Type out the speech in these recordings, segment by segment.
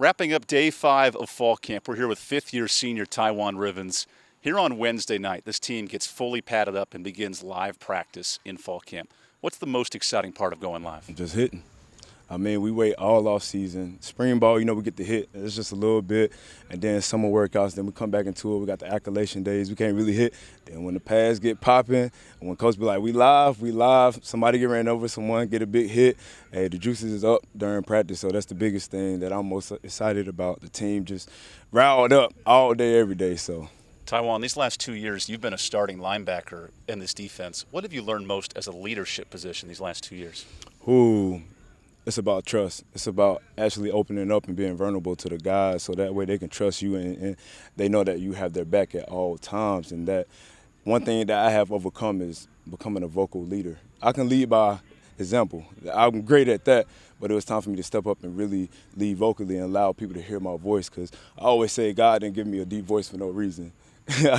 Wrapping up day 5 of fall camp, we're here with fifth-year senior Tywun Rivens. Here on Wednesday night, this team gets fully padded up and begins live practice in fall camp. What's the most exciting part of going live? Just hitting. I mean, we wait all off season. Spring ball, we get the hit. It's just a little bit. And then summer workouts, then we come back into it. We got the accolation days. We can't really hit. Then when the pads get popping, and when coach be like, we live, somebody get ran over, someone get a big hit, hey, the juices is up during practice. So that's the biggest thing that I'm most excited about. The team just riled up all day, every day. So. Tywun, these last 2 years, you've been a starting linebacker in this defense. What have you learned most as a leadership position these last 2 years? It's about trust. It's about actually opening up and being vulnerable to the guys so that way they can trust you and they know that you have their back at all times. And that one thing that I have overcome is becoming a vocal leader. I can lead by example. I'm great at that, but it was time for me to step up and really lead vocally and allow people to hear my voice, because I always say God didn't give me a deep voice for no reason.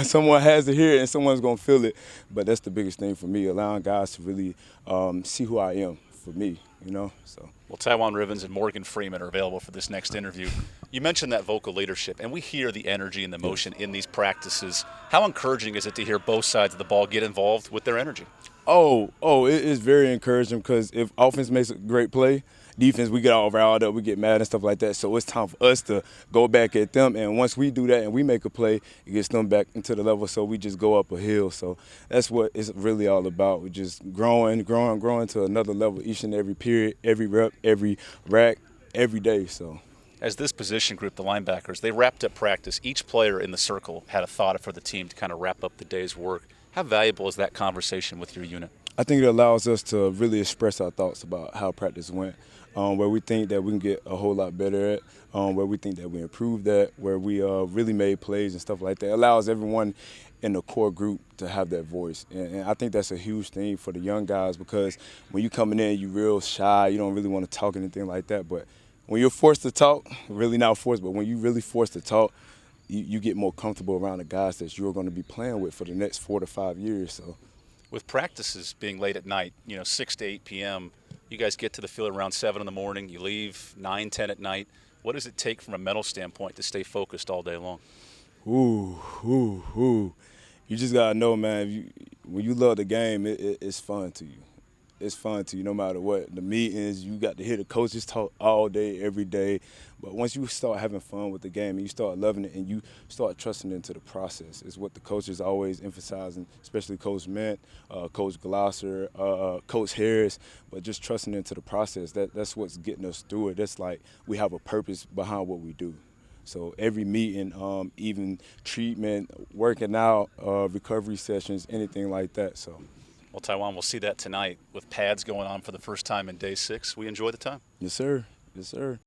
Someone has to hear it and someone's going to feel it, but that's the biggest thing for me, allowing guys to really see who I am for me, so. Well, Tywun Rivens and Morgan Freeman are available for this next interview. You mentioned that vocal leadership, and we hear the energy and the emotion in these practices. How encouraging is it to hear both sides of the ball get involved with their energy? It is very encouraging, because if offense makes a great play, defense, we get all riled up, we get mad and stuff like that. So it's time for us to go back at them. And once we do that and we make a play, it gets them back into the level, so we just go up a hill. So that's what it's really all about. We're just growing to another level each and every period, every rep, every rack, every day. So. As this position group, the linebackers, they wrapped up practice. Each player in the circle had a thought for the team to kind of wrap up the day's work. How valuable is that conversation with your unit? I think it allows us to really express our thoughts about how practice went, where we think that we can get a whole lot better at, where we think that we improved at, where we really made plays and stuff like that. It allows everyone in the core group to have that voice. And I think that's a huge thing for the young guys, because when you coming in, you're real shy, you don't really want to talk anything like that. But when you're forced to talk, really not forced, but when you're really forced to talk, you get more comfortable around the guys that you're going to be playing with for the next 4 to 5 years. So. With practices being late at night, 6 to 8 p.m., you guys get to the field around 7 in the morning, you leave 9, 10 at night. What does it take from a mental standpoint to stay focused all day long? You just got to know, man, when you love the game, it's fun to you. It's fun to you no matter what. The meetings, you got to hear the coaches talk all day, every day. But once you start having fun with the game and you start loving it and you start trusting into the process, is what the coaches always emphasizing, especially Coach Mint, Coach Glosser, Coach Harris, but just trusting into the process. That's what's getting us through it. That's like we have a purpose behind what we do. So every meeting, even treatment, working out, recovery sessions, anything like that. So. Well, Tywun, we'll see that tonight with pads going on for the first time in day 6. We enjoy the time. Yes, sir. Yes, sir.